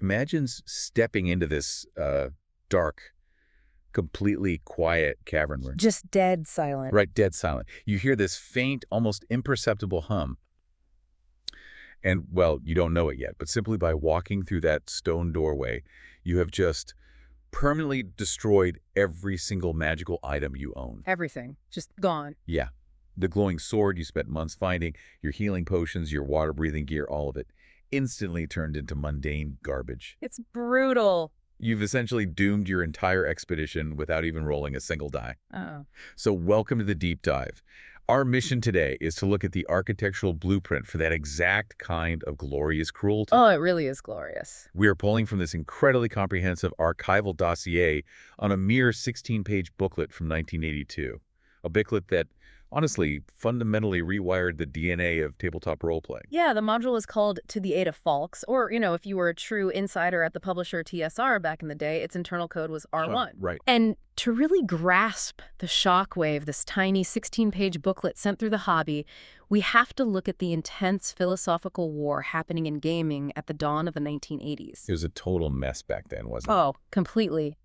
imagine stepping into this dark, completely quiet cavern room. Just dead silent. Right, dead silent. You hear this faint, almost imperceptible hum. And, well, you don't know it yet, but simply by walking through that stone doorway, you have just permanently destroyed every single magical item you own. Everything. Just gone. Yeah. The glowing sword you spent months finding, your healing potions, your water-breathing gear, all of it, instantly turned into mundane garbage. It's brutal. You've essentially doomed your entire expedition without even rolling a single die. Uh-oh. So welcome to the deep dive. Our mission today is to look at the architectural blueprint for that exact kind of glorious cruelty. Oh, it really is glorious. We are pulling from this incredibly comprehensive archival dossier on a mere 16-page booklet from 1982. A booklet that, honestly, fundamentally rewired the DNA of tabletop role-playing. Yeah, the module is called To the Aid of Falx, or, if you were a true insider at the publisher TSR back in the day, its internal code was R1. Right. And to really grasp the shockwave this tiny 16-page booklet sent through the hobby, we have to look at the intense philosophical war happening in gaming at the dawn of the 1980s. It was a total mess back then, wasn't it? Oh, completely.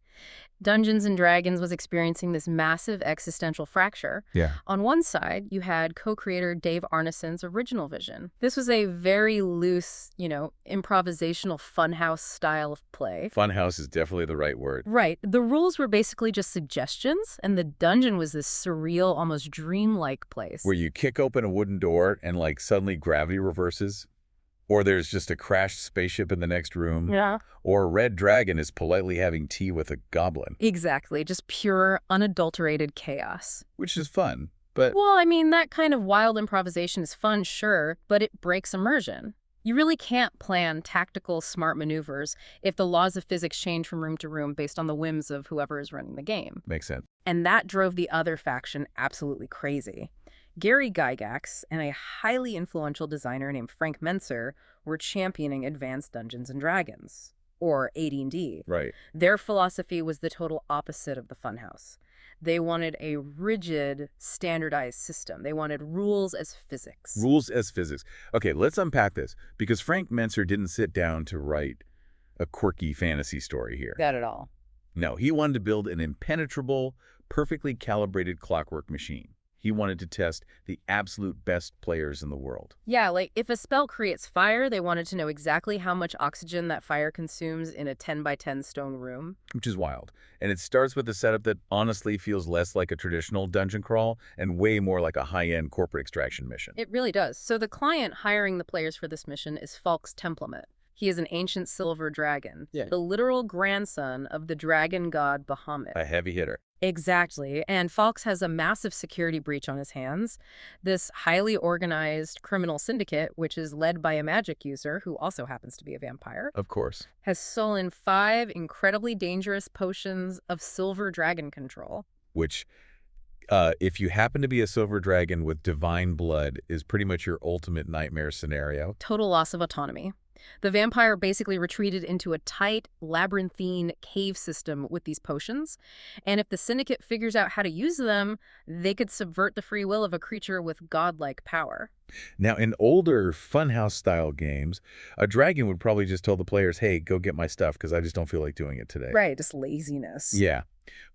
Dungeons & Dragons was experiencing this massive existential fracture. Yeah. On one side, you had co-creator Dave Arneson's original vision. This was a very loose, improvisational funhouse style of play. Funhouse is definitely the right word. Right. The rules were basically just suggestions, and the dungeon was this surreal, almost dreamlike place. Where you kick open a wooden door and, suddenly gravity reverses. Or there's just a crashed spaceship in the next room. Yeah. Or a red dragon is politely having tea with a goblin. Exactly. Just pure, unadulterated chaos. Which is fun, but... Well, that kind of wild improvisation is fun, sure, but it breaks immersion. You really can't plan tactical, smart maneuvers if the laws of physics change from room to room based on the whims of whoever is running the game. Makes sense. And that drove the other faction absolutely crazy. Gary Gygax and a highly influential designer named Frank Mentzer were championing Advanced Dungeons & Dragons, or AD&D. Right. Their philosophy was the total opposite of the Funhouse. They wanted a rigid, standardized system. They wanted rules as physics. Rules as physics. Okay, let's unpack this, because Frank Mentzer didn't sit down to write a quirky fantasy story here. Not at all. No, he wanted to build an impenetrable, perfectly calibrated clockwork machine. He wanted to test the absolute best players in the world. Yeah, if a spell creates fire, they wanted to know exactly how much oxygen that fire consumes in a 10 by 10 stone room. Which is wild. And it starts with a setup that honestly feels less like a traditional dungeon crawl and way more like a high-end corporate extraction mission. It really does. So the client hiring the players for this mission is Falx Templement. He is an ancient silver dragon, the literal grandson of the dragon god Bahamut. A heavy hitter. Exactly. And Falx has a massive security breach on his hands. This highly organized criminal syndicate, which is led by a magic user who also happens to be a vampire, of course, has stolen 5 incredibly dangerous potions of silver dragon control. Which, if you happen to be a silver dragon with divine blood, is pretty much your ultimate nightmare scenario. Total loss of autonomy. The vampire basically retreated into a tight, labyrinthine cave system with these potions, and if the syndicate figures out how to use them, they could subvert the free will of a creature with godlike power. Now, in older Funhouse-style games, a dragon would probably just tell the players, hey, go get my stuff because I just don't feel like doing it today. Right, just laziness. Yeah,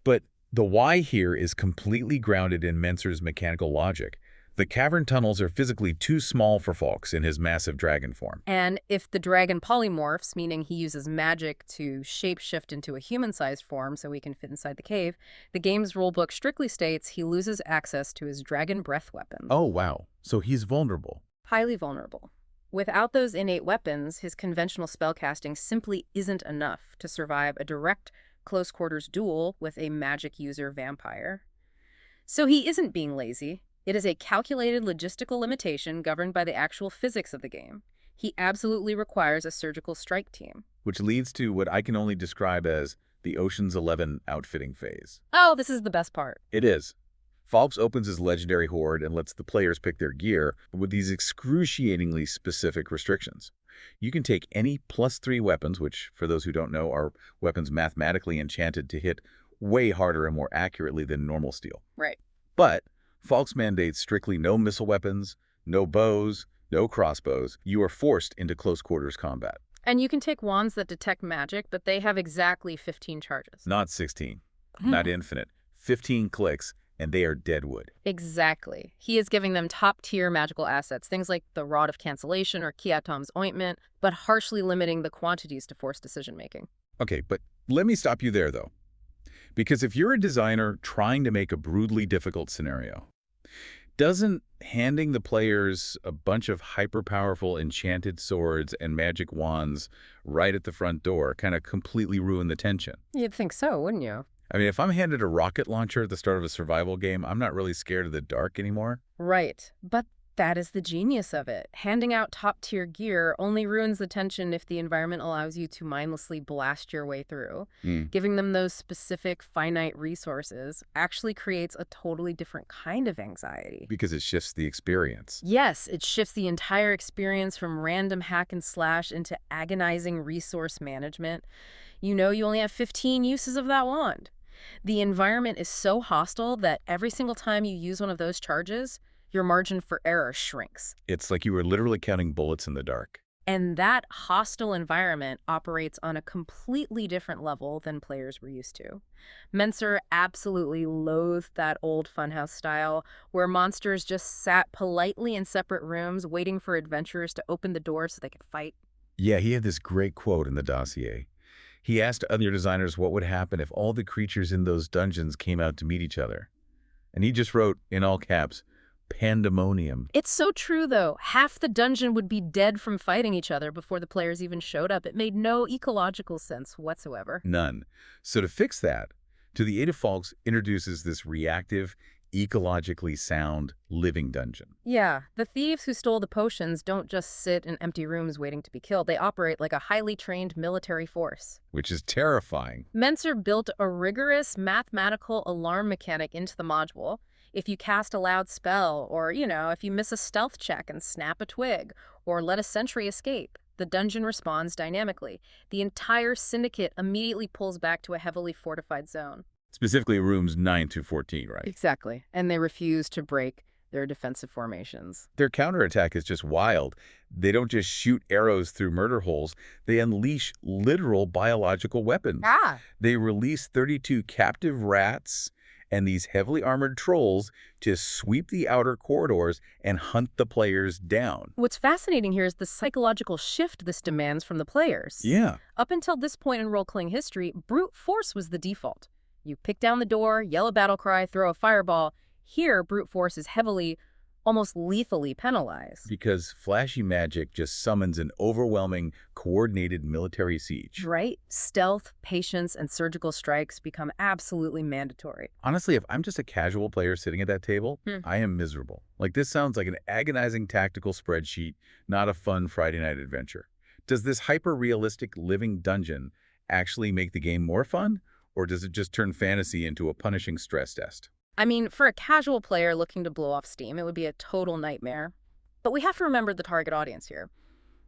but the why here is completely grounded in Mentzer's mechanical logic. The cavern tunnels are physically too small for Falx in his massive dragon form. And if the dragon polymorphs, meaning he uses magic to shapeshift into a human-sized form so he can fit inside the cave, the game's rulebook strictly states he loses access to his dragon breath weapons. Oh, wow. So he's vulnerable. Highly vulnerable. Without those innate weapons, his conventional spellcasting simply isn't enough to survive a direct close-quarters duel with a magic user vampire. So he isn't being lazy. It is a calculated logistical limitation governed by the actual physics of the game. He absolutely requires a surgical strike team. Which leads to what I can only describe as the Ocean's 11 outfitting phase. Oh, this is the best part. It is. Falx opens his legendary horde and lets the players pick their gear with these excruciatingly specific restrictions. You can take any +3 weapons, which, for those who don't know, are weapons mathematically enchanted to hit way harder and more accurately than normal steel. Right. But Falx mandates strictly no missile weapons, no bows, no crossbows. You are forced into close quarters combat. And you can take wands that detect magic, but they have exactly 15 charges. Not 16, Hmm. not infinite. 15 clicks, and they are deadwood. Exactly. He is giving them top-tier magical assets, things like the Rod of Cancellation or Kiatom's Ointment, but harshly limiting the quantities to force decision-making. Okay, but let me stop you there, though. Because if you're a designer trying to make a brutally difficult scenario, doesn't handing the players a bunch of hyper-powerful enchanted swords and magic wands right at the front door kind of completely ruin the tension? You'd think so, wouldn't you? I mean, if I'm handed a rocket launcher at the start of a survival game, I'm not really scared of the dark anymore. Right. But that is the genius of it. Handing out top-tier gear only ruins the tension if the environment allows you to mindlessly blast your way through. Hmm. Giving them those specific finite resources actually creates a totally different kind of anxiety. Because it shifts the experience. Yes, it shifts the entire experience from random hack and slash into agonizing resource management. You know you only have 15 uses of that wand. The environment is so hostile that every single time you use one of those charges, your margin for error shrinks. It's like you were literally counting bullets in the dark. And that hostile environment operates on a completely different level than players were used to. Mentzer absolutely loathed that old funhouse style, where monsters just sat politely in separate rooms waiting for adventurers to open the door so they could fight. Yeah, he had this great quote in the dossier. He asked other designers what would happen if all the creatures in those dungeons came out to meet each other. And he just wrote, in all caps, pandemonium. It's so true, though. Half the dungeon would be dead from fighting each other before the players even showed up. It made no ecological sense whatsoever. None. So to fix that, To the Aid of Falx introduces this reactive, ecologically sound living dungeon. Yeah, the thieves who stole the potions don't just sit in empty rooms waiting to be killed. They operate like a highly trained military force. Which is terrifying. Mentzer built a rigorous mathematical alarm mechanic into the module. If you cast a loud spell, or, if you miss a stealth check and snap a twig, or let a sentry escape, the dungeon responds dynamically. The entire syndicate immediately pulls back to a heavily fortified zone. Specifically rooms 9 through 14, right? Exactly. And they refuse to break their defensive formations. Their counterattack is just wild. They don't just shoot arrows through murder holes. They unleash literal biological weapons. Ah! They release 32 captive rats and these heavily armored trolls to sweep the outer corridors and hunt the players down. What's fascinating here is the psychological shift this demands from the players. Yeah. Up until this point in role-playing history, brute force was the default. You pick down the door, yell a battle cry, throw a fireball. Here, brute force is heavily, almost lethally penalized. Because flashy magic just summons an overwhelming, coordinated military siege. Right? Stealth, patience, and surgical strikes become absolutely mandatory. Honestly, if I'm just a casual player sitting at that table, I am miserable. Like, this sounds like an agonizing tactical spreadsheet, not a fun Friday night adventure. Does this hyper-realistic living dungeon actually make the game more fun? Or does it just turn fantasy into a punishing stress test? I mean, for a casual player looking to blow off steam, it would be a total nightmare. But we have to remember the target audience here.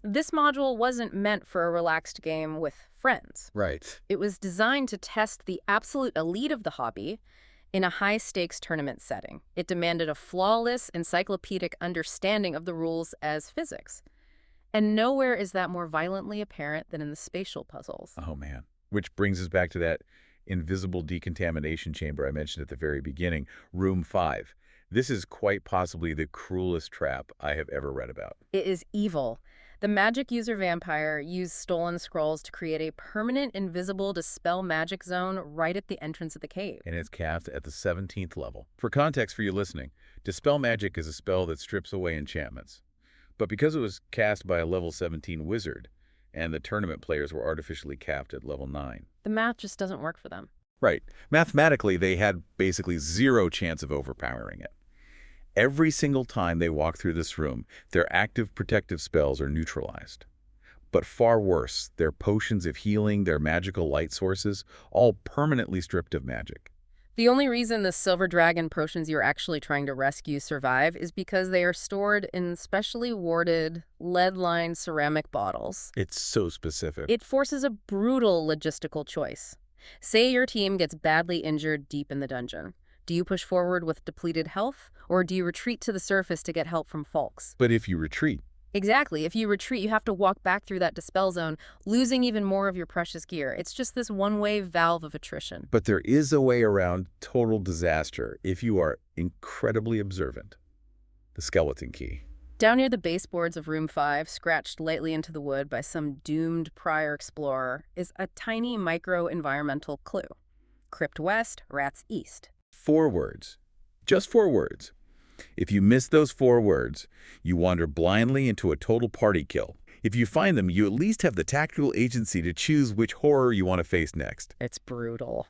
This module wasn't meant for a relaxed game with friends. Right. It was designed to test the absolute elite of the hobby in a high-stakes tournament setting. It demanded a flawless, encyclopedic understanding of the rules as physics. And nowhere is that more violently apparent than in the spatial puzzles. Oh, man. Which brings us back to that invisible decontamination chamber I mentioned at the very beginning, room 5. This is quite possibly the cruelest trap I have ever read about. It is evil. The magic user vampire used stolen scrolls to create a permanent invisible dispel magic zone right at the entrance of the cave. And it's cast at the 17th level. For context for you listening, dispel magic is a spell that strips away enchantments. But because it was cast by a level 17 wizard, and the tournament players were artificially capped at level 9. The math just doesn't work for them. Right. Mathematically, they had basically zero chance of overpowering it. Every single time they walk through this room, their active protective spells are neutralized. But far worse, their potions of healing, their magical light sources, all permanently stripped of magic. The only reason the silver dragon potions you're actually trying to rescue survive is because they are stored in specially warded, lead-lined ceramic bottles. It's so specific. It forces a brutal logistical choice. Say your team gets badly injured deep in the dungeon. Do you push forward with depleted health, or do you retreat to the surface to get help from Falx? But if you retreat, Exactly. If you retreat, you have to walk back through that dispel zone, losing even more of your precious gear. It's just this one-way valve of attrition. But there is a way around total disaster if you are incredibly observant. The skeleton key. Down near the baseboards of Room 5, scratched lightly into the wood by some doomed prior explorer, is a tiny micro-environmental clue. Crypt west, rats east. 4 words. Just 4 words. If you miss those 4 words, you wander blindly into a total party kill. If you find them, you at least have the tactical agency to choose which horror you want to face next. It's brutal.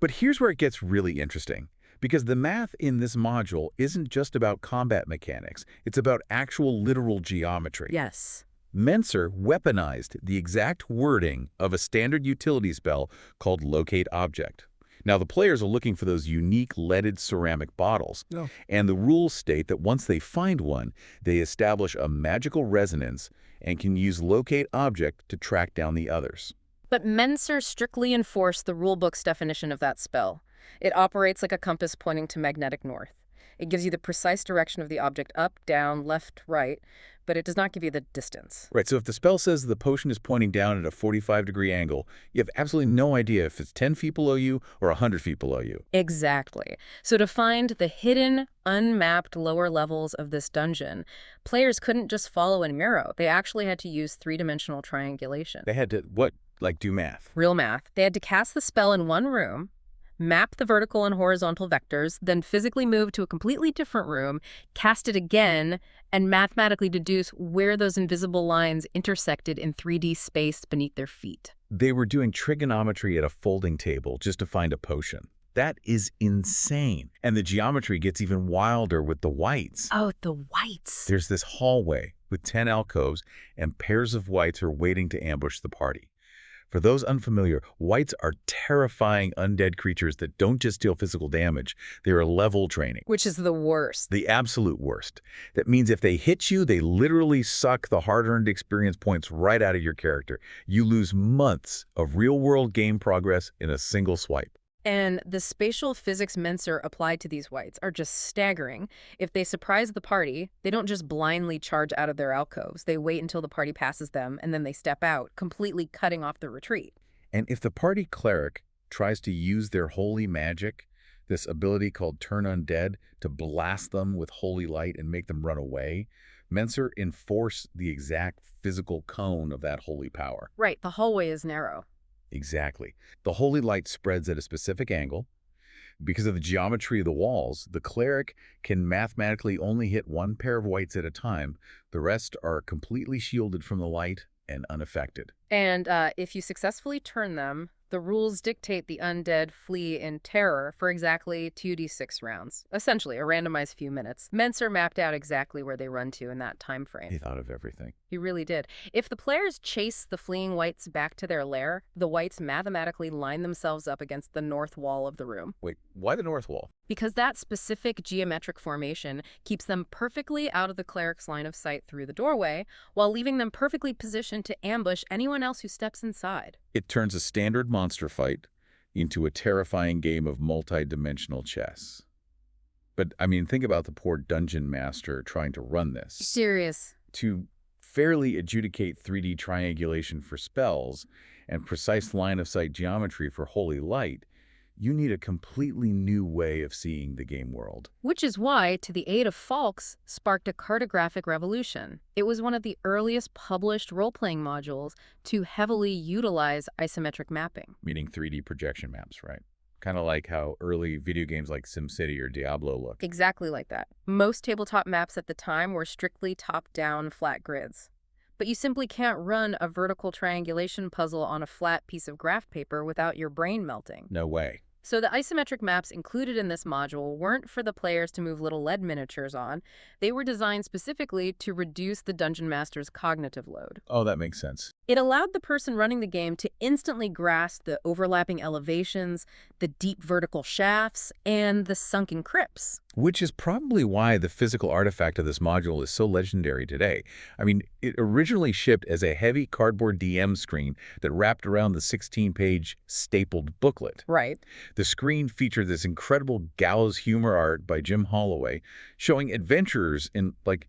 But here's where it gets really interesting. Because the math in this module isn't just about combat mechanics, it's about actual literal geometry. Yes. Mentzer weaponized the exact wording of a standard utility spell called Locate Object. Now, the players are looking for those unique leaded ceramic bottles, and the rules state that once they find one, they establish a magical resonance and can use Locate Object to track down the others. But Mentzer strictly enforced the rulebook's definition of that spell. It operates like a compass pointing to magnetic north. It gives you the precise direction of the object up, down, left, right, but it does not give you the distance. Right, so if the spell says the potion is pointing down at a 45-degree angle, you have absolutely no idea if it's 10 feet below you or 100 feet below you. Exactly. So to find the hidden, unmapped lower levels of this dungeon, players couldn't just follow an arrow. They actually had to use three-dimensional triangulation. They had to, what, like do math? Real math. They had to cast the spell in one room, map the vertical and horizontal vectors, then physically move to a completely different room, cast it again, and mathematically deduce where those invisible lines intersected in 3D space beneath their feet. They were doing trigonometry at a folding table just to find a potion. That is insane. And the geometry gets even wilder with the whites. Oh, the whites. There's this hallway with 10 alcoves, and pairs of whites are waiting to ambush the party. For those unfamiliar, whites are terrifying undead creatures that don't just deal physical damage, they are level draining. Which is the worst. The absolute worst. That means if they hit you, they literally suck the hard-earned experience points right out of your character. You lose months of real-world game progress in a single swipe. And the spatial physics Mentzer applied to these whites are just staggering. If they surprise the party, they don't just blindly charge out of their alcoves. They wait until the party passes them, and then they step out, completely cutting off the retreat. And if the party cleric tries to use their holy magic, this ability called Turn Undead, to blast them with holy light and make them run away, Mentzer enforced the exact physical cone of that holy power. Right, the hallway is narrow. Exactly. The holy light spreads at a specific angle. Because of the geometry of the walls, the cleric can mathematically only hit one pair of whites at a time. The rest are completely shielded from the light and unaffected. And if you successfully turn them, the rules dictate the undead flee in terror for exactly 2d6 rounds. Essentially, a randomized few minutes. Mentzer mapped out exactly where they run to in that time frame. He thought of everything. He really did. If the players chase the fleeing whites back to their lair, the whites mathematically line themselves up against the north wall of the room. Wait, why the north wall? Because that specific geometric formation keeps them perfectly out of the cleric's line of sight through the doorway, while leaving them perfectly positioned to ambush anyone else who steps inside. It turns a standard monster fight into a terrifying game of multi-dimensional chess. But, I mean, think about the poor dungeon master trying to run this. Serious. To fairly adjudicate 3D triangulation for spells and precise line-of-sight geometry for holy light, you need a completely new way of seeing the game world. Which is why, to the aid of Falx, sparked a cartographic revolution. It was one of the earliest published role-playing modules to heavily utilize isometric mapping. Meaning 3D projection maps, right? Kind of like how early video games like SimCity or Diablo look. Exactly like that. Most tabletop maps at the time were strictly top-down flat grids. But you simply can't run a vertical triangulation puzzle on a flat piece of graph paper without your brain melting. No way. So the isometric maps included in this module weren't for the players to move little lead miniatures on. They were designed specifically to reduce the dungeon master's cognitive load. Oh, that makes sense. It allowed the person running the game to instantly grasp the overlapping elevations, the deep vertical shafts, and the sunken crypts. Which is probably why the physical artifact of this module is so legendary today. I mean, it originally shipped as a heavy cardboard DM screen that wrapped around the 16-page stapled booklet. Right. The screen featured this incredible gallows humor art by Jim Holloway, showing adventurers in, like,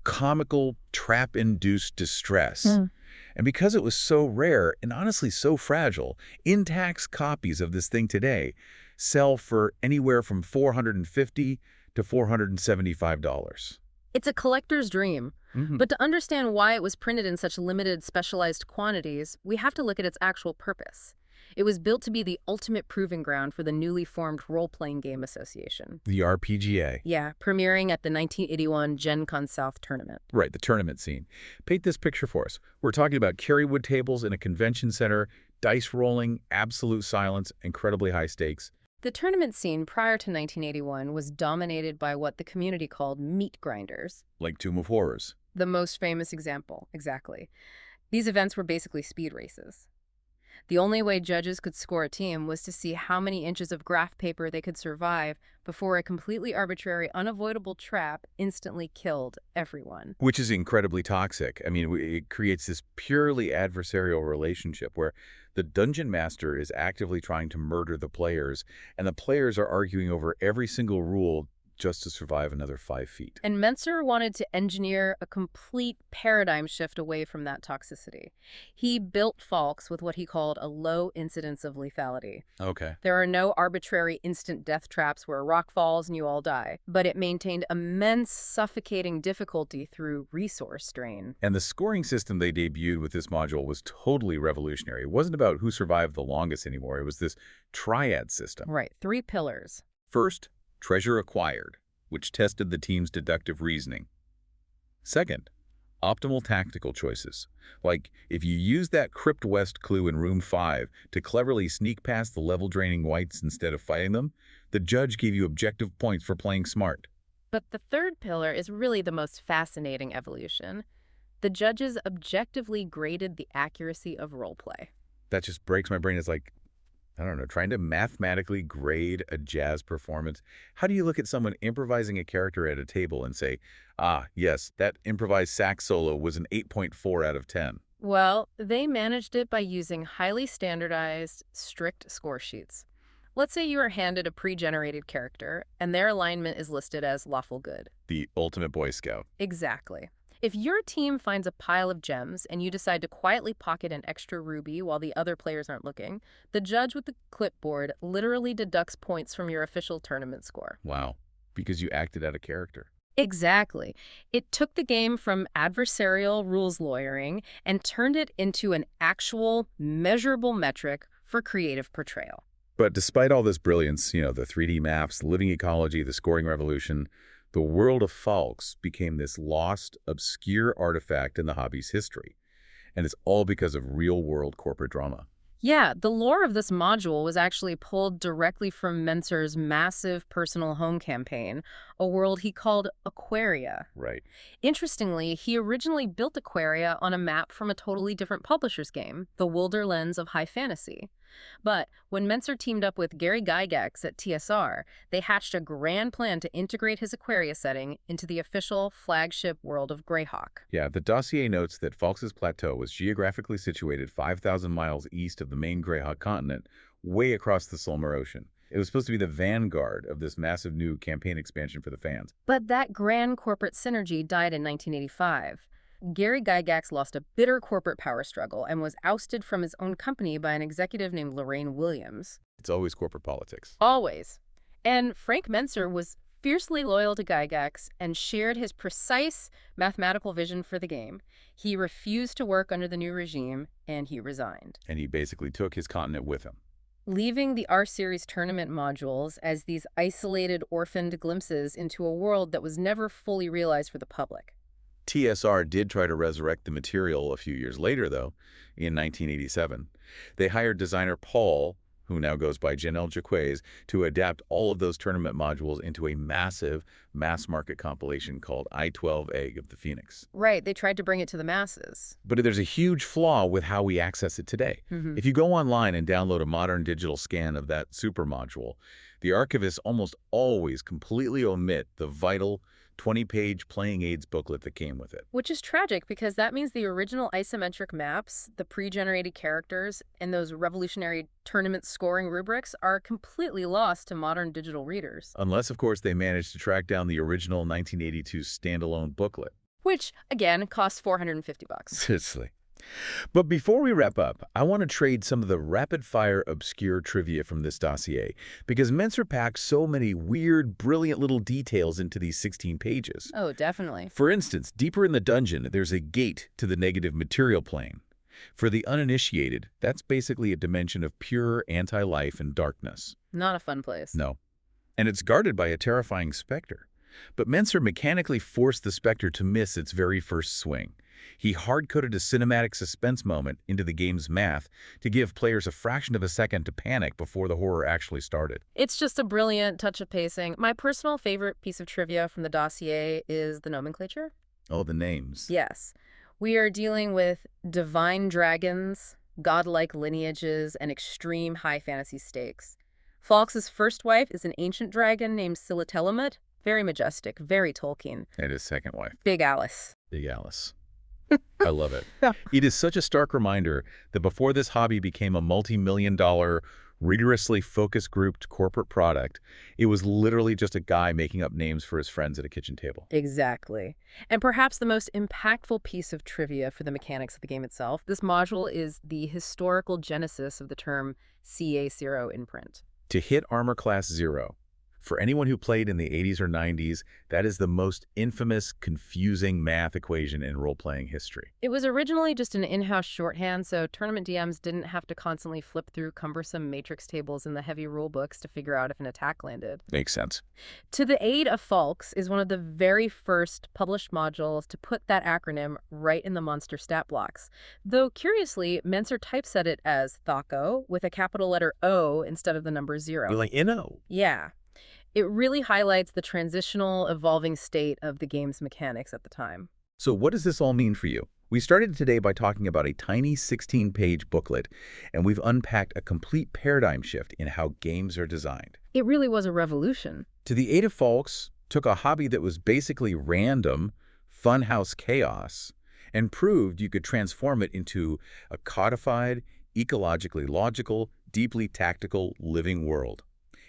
comical, trap-induced distress. Mm. And because it was so rare and honestly so fragile, intact copies of this thing today sell for anywhere from $450 to $475. It's a collector's dream. Hmm. But to understand why it was printed in such limited, specialized quantities, we have to look at its actual purpose. It was built to be the ultimate proving ground for the newly formed role-playing game association. The RPGA. Yeah, premiering at the 1981 Gen Con South tournament. Right, the tournament scene. Paint this picture for us. We're talking about carrywood tables in a convention center, dice rolling, absolute silence, incredibly high stakes. The tournament scene prior to 1981 was dominated by what the community called meat grinders. Like Tomb of Horrors. The most famous example, exactly. These events were basically speed races. The only way judges could score a team was to see how many inches of graph paper they could survive before a completely arbitrary, unavoidable trap instantly killed everyone. Which is incredibly toxic. I mean, it creates this purely adversarial relationship where the dungeon master is actively trying to murder the players, and the players are arguing over every single rule just to survive another 5 feet. And Mentzer wanted to engineer a complete paradigm shift away from that toxicity. He built Falx with what he called a low incidence of lethality. Okay. There are no arbitrary instant death traps where a rock falls and you all die, but it maintained immense suffocating difficulty through resource drain. And the scoring system they debuted with this module was totally revolutionary. It wasn't about who survived the longest anymore. It was this triad system. Right, 3 pillars. First, treasure acquired, which tested the team's deductive reasoning. Second, optimal tactical choices. Like, if you use that Crypt West clue in Room 5 to cleverly sneak past the level-draining whites instead of fighting them, the judge gave you objective points for playing smart. But the third pillar is really the most fascinating evolution. The judges objectively graded the accuracy of roleplay. That just breaks my brain. It's like, I don't know, trying to mathematically grade a jazz performance. How do you look at someone improvising a character at a table and say, ah, yes, that improvised sax solo was an 8.4 out of 10? Well, they managed it by using highly standardized, strict score sheets. Let's say you are handed a pre-generated character, and their alignment is listed as lawful good. The ultimate Boy Scout. Exactly. If your team finds a pile of gems and you decide to quietly pocket an extra ruby while the other players aren't looking, the judge with the clipboard literally deducts points from your official tournament score. Wow. Because you acted out a character. Exactly. It took the game from adversarial rules lawyering and turned it into an actual, measurable metric for creative portrayal. But despite all this brilliance, the 3D maps, the living ecology, the scoring revolution, the world of Falx became this lost, obscure artifact in the hobby's history. And it's all because of real-world corporate drama. Yeah, the lore of this module was actually pulled directly from Mentzer's massive personal home campaign, a world he called Aquaria. Right. Interestingly, he originally built Aquaria on a map from a totally different publisher's game, The Wilderlands of High Fantasy. But when Mentzer teamed up with Gary Gygax at TSR, they hatched a grand plan to integrate his Aquaria setting into the official flagship world of Greyhawk. Yeah, the dossier notes that Falx's plateau was geographically situated 5,000 miles east of the main Greyhawk continent, way across the Sulmer Ocean. It was supposed to be the vanguard of this massive new campaign expansion for the fans. But that grand corporate synergy died in 1985. Gary Gygax lost a bitter corporate power struggle and was ousted from his own company by an executive named Lorraine Williams. It's always corporate politics. Always. And Frank Mentzer was fiercely loyal to Gygax and shared his precise mathematical vision for the game. He refused to work under the new regime, and he resigned. And he basically took his continent with him. Leaving the R-Series tournament modules as these isolated, orphaned glimpses into a world that was never fully realized for the public. TSR did try to resurrect the material a few years later, though, in 1987. They hired designer Paul, who now goes by Janelle Jaquez, to adapt all of those tournament modules into a massive mass-market compilation called I-12 Egg of the Phoenix. Right, they tried to bring it to the masses. But there's a huge flaw with how we access it today. If you go online and download a modern digital scan of that super module, the archivists almost always completely omit the vital 20-page playing aids booklet that came with it. Which is tragic because that means the original isometric maps, the pre-generated characters, and those revolutionary tournament scoring rubrics are completely lost to modern digital readers. Unless, of course, they managed to track down the original 1982 standalone booklet. which, again, costs $450. Seriously. But before we wrap up, I want to trade some of the rapid-fire obscure trivia from this dossier, because Mentzer packed so many weird, brilliant little details into these 16 pages. Oh, definitely. For instance, deeper in the dungeon, there's a gate to the negative material plane. For the uninitiated, that's basically a dimension of pure anti-life and darkness. Not a fun place. No. And it's guarded by a terrifying specter. But Mentzer mechanically forced the specter to miss its very first swing. He hard-coded a cinematic suspense moment into the game's math to give players a fraction of a second to panic before the horror actually started. It's just a brilliant touch of pacing. My personal favorite piece of trivia from the dossier is the nomenclature. Oh, the names. Yes. We are dealing with divine dragons, godlike lineages, and extreme high fantasy stakes. Falx's first wife is an ancient dragon named Silatelamut. Very majestic, very Tolkien. And his second wife. Big Alice. Big Alice. I love it. It is such a stark reminder that before this hobby became a multi-million-dollar, rigorously focus-grouped corporate product, it was literally just a guy making up names for his friends at a kitchen table. Exactly. And perhaps the most impactful piece of trivia for the mechanics of the game itself, this module is the historical genesis of the term CA0 in print. To hit Armor Class 0, for anyone who played in the 80s or 90s, that is the most infamous, confusing math equation in role-playing history. It was originally just an in-house shorthand, so tournament DMs didn't have to constantly flip through cumbersome matrix tables in the heavy rule books to figure out if an attack landed. Makes sense. To the Aid of Falx is one of the very first published modules to put that acronym right in the monster stat blocks. Though, curiously, Mentzer typeset it as THACO with a capital letter O instead of the number 0. Like NO. Yeah. It really highlights the transitional, evolving state of the game's mechanics at the time. So what does this all mean for you? We started today by talking about a tiny 16-page booklet, and we've unpacked a complete paradigm shift in how games are designed. It really was a revolution. To the Aid of Falx took a hobby that was basically random, funhouse chaos, and proved you could transform it into a codified, ecologically logical, deeply tactical, living world.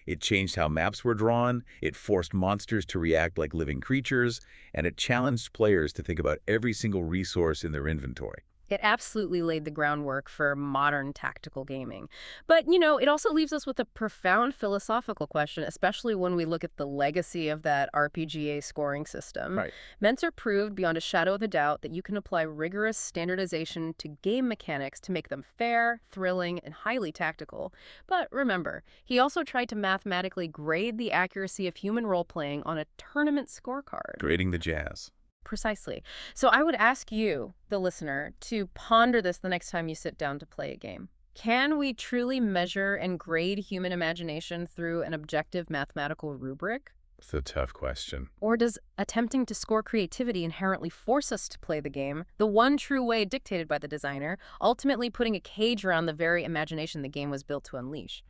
It changed how maps were drawn, it forced monsters to react like living creatures, and it challenged players to think about every single resource in their inventory. It absolutely laid the groundwork for modern tactical gaming. But, it also leaves us with a profound philosophical question, especially when we look at the legacy of that RPGA scoring system. Right. Mentzer proved beyond a shadow of a doubt that you can apply rigorous standardization to game mechanics to make them fair, thrilling, and highly tactical. But remember, he also tried to mathematically grade the accuracy of human role-playing on a tournament scorecard. Grading the jazz. Precisely. So I would ask you, the listener, to ponder this the next time you sit down to play a game. Can we truly measure and grade human imagination through an objective mathematical rubric? It's a tough question. Or does attempting to score creativity inherently force us to play the game, the one true way dictated by the designer, ultimately putting a cage around the very imagination the game was built to unleash?